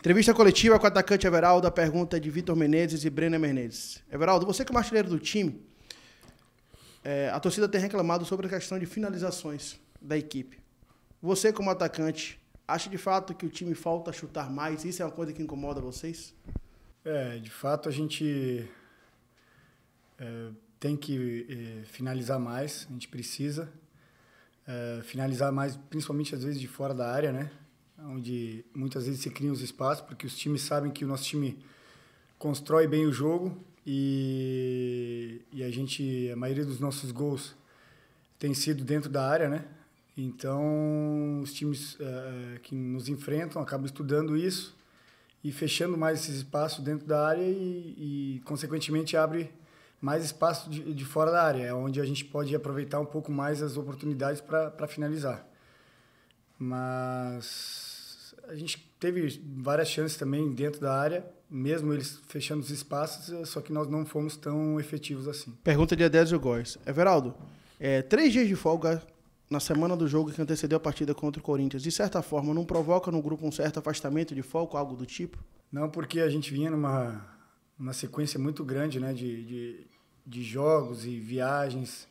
Entrevista coletiva com o atacante Everaldo. A pergunta é de Vitor Menezes e Brenner Menezes. Everaldo, você que é o artilheiro do time, a torcida tem reclamado sobre a questão de finalizações da equipe. Você, como atacante, acha de fato que o time falta chutar mais? Isso é uma coisa que incomoda vocês? De fato a gente tem que finalizar mais, a gente precisa finalizar mais, principalmente às vezes de fora da área, né? Onde muitas vezes se criam os espaços, porque os times sabem que o nosso time constrói bem o jogo e a maioria dos nossos gols tem sido dentro da área, né? Então, os times que nos enfrentam acabam estudando isso e fechando mais esses espaços dentro da área e consequentemente, abre mais espaço de fora da área, é onde a gente pode aproveitar um pouco mais as oportunidades para finalizar. Mas a gente teve várias chances também dentro da área, mesmo eles fechando os espaços, só que nós não fomos tão efetivos assim. Pergunta de Adésio Góes. Everaldo, 3 dias de folga na semana do jogo que antecedeu a partida contra o Corinthians, de certa forma, não provoca no grupo um certo afastamento de foco, algo do tipo? Não, porque a gente vinha numa sequência muito grande, né, de jogos e viagens.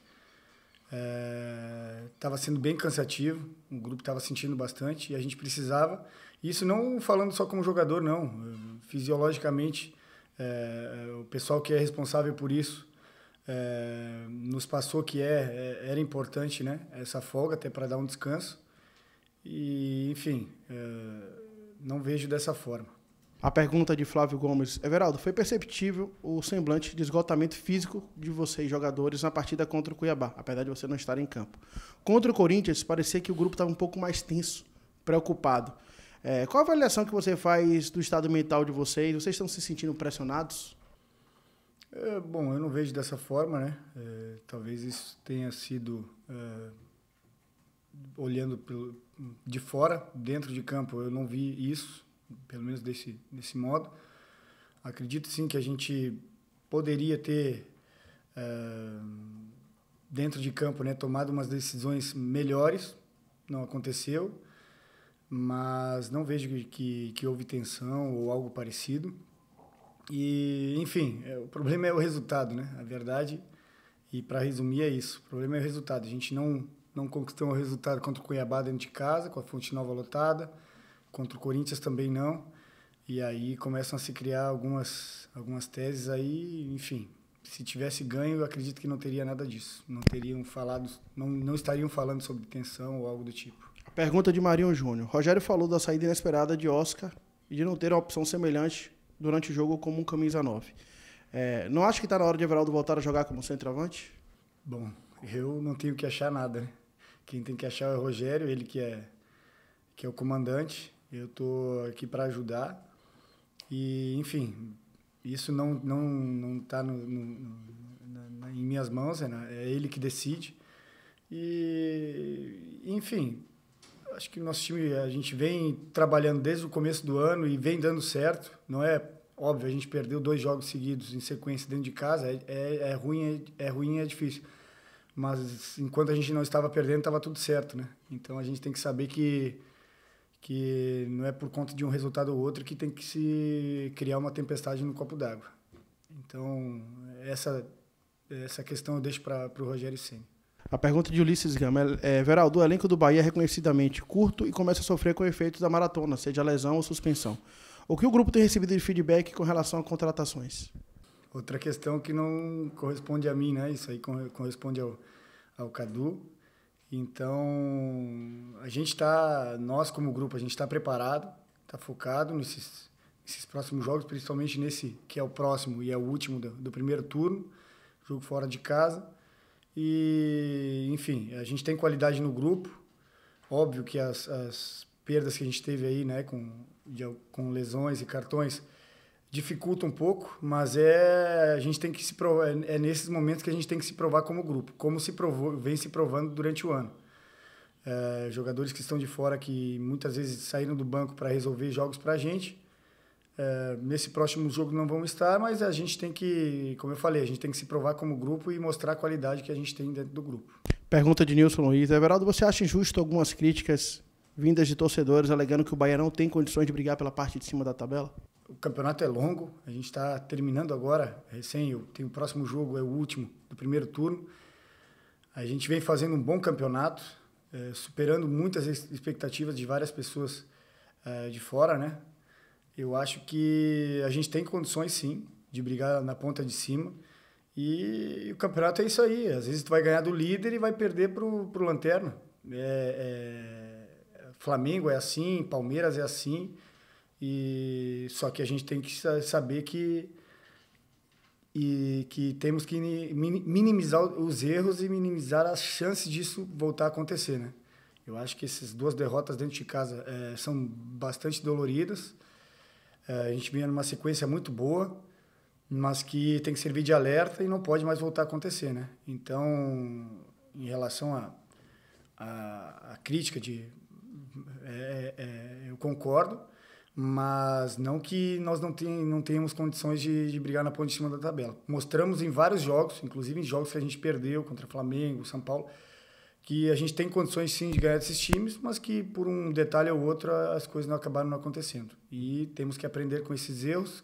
Estava sendo bem cansativo, o grupo estava sentindo bastante e a gente precisava. Isso não falando só como jogador, não. Fisiologicamente, o pessoal que é responsável por isso nos passou que era importante, né, essa folga até para dar um descanso. E, enfim, não vejo dessa forma. A pergunta de Flávio Gomes. Everaldo, foi perceptível o semblante de esgotamento físico de vocês, jogadores, na partida contra o Cuiabá, apesar de você não estar em campo. Contra o Corinthians, parecia que o grupo estava um pouco mais tenso, preocupado. Qual a avaliação que você faz do estado mental de vocês? Vocês estão se sentindo pressionados? Bom, eu não vejo dessa forma, né? Talvez isso tenha sido olhando de fora, dentro de campo, eu não vi isso, pelo menos desse modo. Acredito sim que a gente poderia ter, dentro de campo, né, tomado umas decisões melhores, não aconteceu, mas não vejo que houve tensão ou algo parecido. E, enfim, o problema é o resultado, né? A verdade, e para resumir, é isso. O problema é o resultado. A gente não conquistou o resultado contra o Cuiabá dentro de casa, com a Fonte Nova lotada. Contra o Corinthians também não. E aí começam a se criar algumas teses aí, enfim. Se tivesse ganho, eu acredito que não teria nada disso. Não estariam falando sobre tensão ou algo do tipo. Pergunta de Marinho Júnior. Rogério falou da saída inesperada de Oscar e de não ter uma opção semelhante durante o jogo como um camisa 9. Não acha que está na hora de Everaldo voltar a jogar como centroavante? Bom, eu não tenho que achar nada, né? Quem tem que achar é o Rogério, ele que é o comandante. Eu estou aqui para ajudar. E, enfim, isso não está em minhas mãos, é ele que decide. E, enfim, acho que o nosso time, a gente vem trabalhando desde o começo do ano e vem dando certo. Não é óbvio, a gente perdeu 2 jogos seguidos em sequência dentro de casa, é ruim, é difícil. Mas enquanto a gente não estava perdendo, estava tudo certo, né? Então a gente tem que saber que não é por conta de um resultado ou outro que tem que se criar uma tempestade no copo d'água. Então, essa questão eu deixo para o Rogério Ceni. A pergunta de Ulisses Gama. Everaldo, o elenco do Bahia é reconhecidamente curto e começa a sofrer com efeitos da maratona, seja lesão ou suspensão. O que o grupo tem recebido de feedback com relação a contratações? Outra questão que não corresponde a mim, né? Isso aí corresponde ao Cadu. Então, nós como grupo, a gente está preparado, está focado nesses próximos jogos, principalmente nesse que é o próximo e é o último do primeiro turno, jogo fora de casa. E, enfim, a gente tem qualidade no grupo. Óbvio que as perdas que a gente teve aí, né, com lesões e cartões, dificulta um pouco, mas a gente tem que se provar, nesses momentos que a gente tem que se provar como grupo, como vem se provando durante o ano. Jogadores que estão de fora, que muitas vezes saíram do banco para resolver jogos para a gente, nesse próximo jogo não vão estar, mas a gente tem que, como eu falei, a gente tem que se provar como grupo e mostrar a qualidade que a gente tem dentro do grupo. Pergunta de Nilson Luiz. Everaldo, você acha injusto algumas críticas vindas de torcedores alegando que o Bahia não tem condições de brigar pela parte de cima da tabela? O campeonato é longo, a gente está terminando agora, tem o próximo jogo, é o último do primeiro turno. A gente vem fazendo um bom campeonato, superando muitas expectativas de várias pessoas de fora, né? Eu acho que a gente tem condições, sim, de brigar na ponta de cima. E o campeonato é isso aí. Às vezes tu vai ganhar do líder e vai perder pro Lanterna. Flamengo é assim, Palmeiras é assim. Só que a gente tem que saber que temos que minimizar os erros e minimizar as chances disso voltar a acontecer, né? Eu acho que essas 2 derrotas dentro de casa são bastante doloridas. A gente vinha numa sequência muito boa, mas que tem que servir de alerta e não pode mais voltar a acontecer, né? Então, em relação à crítica eu concordo, mas não que nós não tenhamos condições de brigar na ponta de cima da tabela. Mostramos em vários jogos, inclusive em jogos que a gente perdeu contra Flamengo, São Paulo, que a gente tem condições sim de ganhar desses times, mas que por um detalhe ou outro as coisas não acabaram não acontecendo. E temos que aprender com esses erros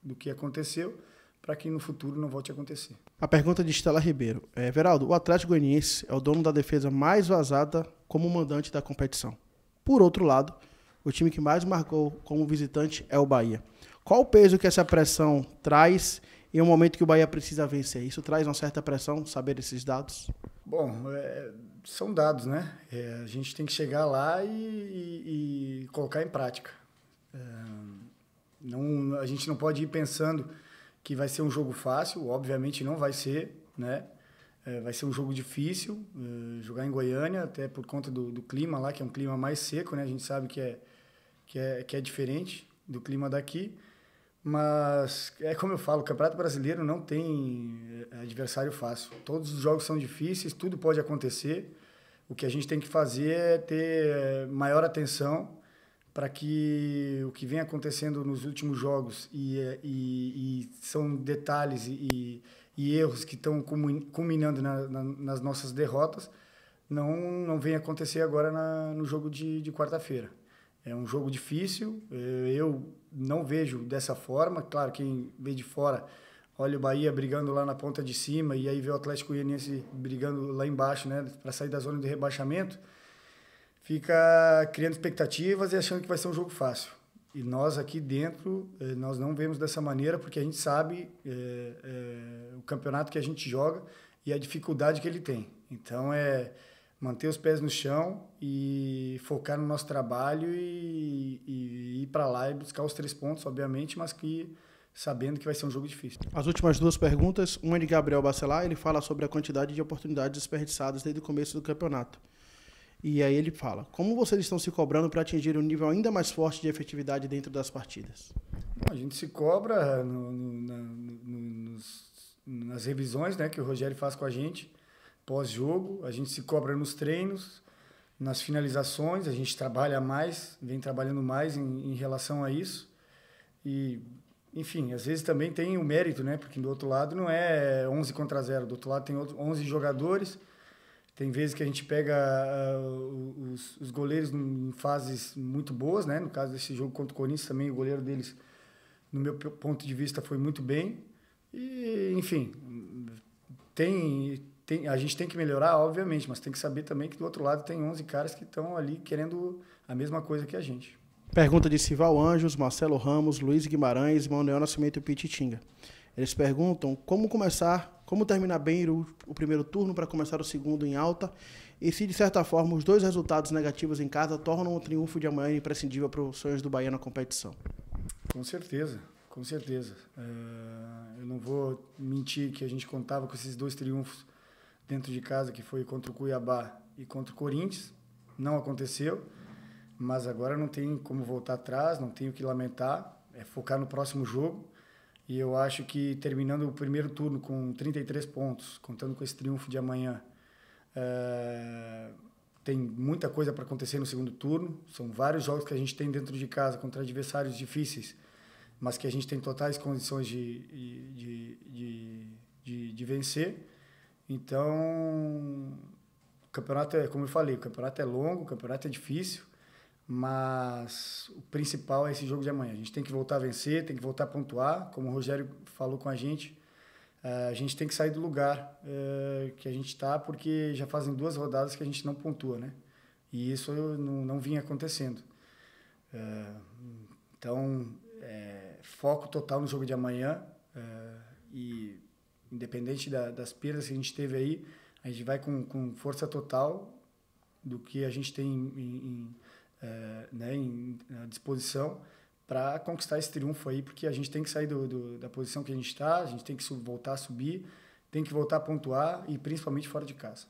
do que aconteceu para que no futuro não volte a acontecer. A pergunta de Estela Ribeiro. Everaldo, o Atlético Goianiense é o dono da defesa mais vazada como mandante da competição. Por outro lado, o time que mais marcou como visitante é o Bahia. Qual o peso que essa pressão traz em um momento que o Bahia precisa vencer? Isso traz uma certa pressão, saber esses dados? Bom, são dados, né? A gente tem que chegar lá e colocar em prática. A gente não pode ir pensando que vai ser um jogo fácil, obviamente não vai ser, né? Vai ser um jogo difícil, jogar em Goiânia, até por conta do clima lá, que é um clima mais seco, né? A gente sabe que é diferente do clima daqui, mas como eu falo, o Campeonato Brasileiro não tem adversário fácil. Todos os jogos são difíceis, tudo pode acontecer. O que a gente tem que fazer é ter maior atenção para que o que vem acontecendo nos últimos jogos e são detalhes e erros que estão culminando nas nossas derrotas não venha acontecer agora no jogo de quarta-feira. É um jogo difícil, eu não vejo dessa forma. Claro, quem vê de fora olha o Bahia brigando lá na ponta de cima e aí vê o Atlético Goianiense brigando lá embaixo, né, para sair da zona de rebaixamento, fica criando expectativas e achando que vai ser um jogo fácil. E nós aqui dentro, nós não vemos dessa maneira, porque a gente sabe o campeonato que a gente joga e a dificuldade que ele tem. Então, manter os pés no chão e focar no nosso trabalho e ir para lá e buscar os 3 pontos, obviamente, mas sabendo que vai ser um jogo difícil. As últimas 2 perguntas, uma é de Gabriel Bacelar, ele fala sobre a quantidade de oportunidades desperdiçadas desde o começo do campeonato. E aí ele fala, como vocês estão se cobrando para atingir um nível ainda mais forte de efetividade dentro das partidas? A gente se cobra nas revisões, né, que o Rogério faz com a gente, pós-jogo, a gente se cobra nos treinos, nas finalizações, a gente trabalha mais, vem trabalhando mais em relação a isso. E, enfim, às vezes também tem o mérito, né, porque do outro lado não é 11 contra 0, do outro lado tem 11 jogadores. Tem vezes que a gente pega os goleiros em fases muito boas, né? No caso desse jogo contra o Corinthians também, o goleiro deles, no meu ponto de vista, foi muito bem. E, enfim, a gente tem que melhorar, obviamente, mas tem que saber também que do outro lado tem 11 caras que estão ali querendo a mesma coisa que a gente. Pergunta de Sival Anjos, Marcelo Ramos, Luiz Guimarães, Manuel Nascimento e Pititinga. Eles perguntam como terminar bem o primeiro turno para começar o segundo em alta e se, de certa forma, os 2 resultados negativos em casa tornam o triunfo de amanhã imprescindível para os sonhos do Bahia na competição. Com certeza, com certeza. Eu não vou mentir que a gente contava com esses 2 triunfos dentro de casa, que foi contra o Cuiabá e contra o Corinthians. Não aconteceu, mas agora não tem como voltar atrás, não tenho o que lamentar, é focar no próximo jogo. E eu acho que terminando o primeiro turno com 33 pontos, contando com esse triunfo de amanhã, tem muita coisa para acontecer no segundo turno. São vários jogos que a gente tem dentro de casa contra adversários difíceis, mas que a gente tem totais condições de vencer. Então, o campeonato como eu falei, o campeonato é longo, o campeonato é difícil. mas o principal é esse jogo de amanhã. A gente tem que voltar a vencer, tem que voltar a pontuar, como o Rogério falou com a gente tem que sair do lugar que a gente está, porque já fazem 2 rodadas que a gente não pontua, né? E isso não vinha acontecendo. Então, foco total no jogo de amanhã, e independente das perdas que a gente teve aí, a gente vai com força total do que a gente tem à disposição para conquistar esse triunfo aí, porque a gente tem que sair da posição que a gente está, a gente tem que voltar a subir, tem que voltar a pontuar e principalmente fora de casa.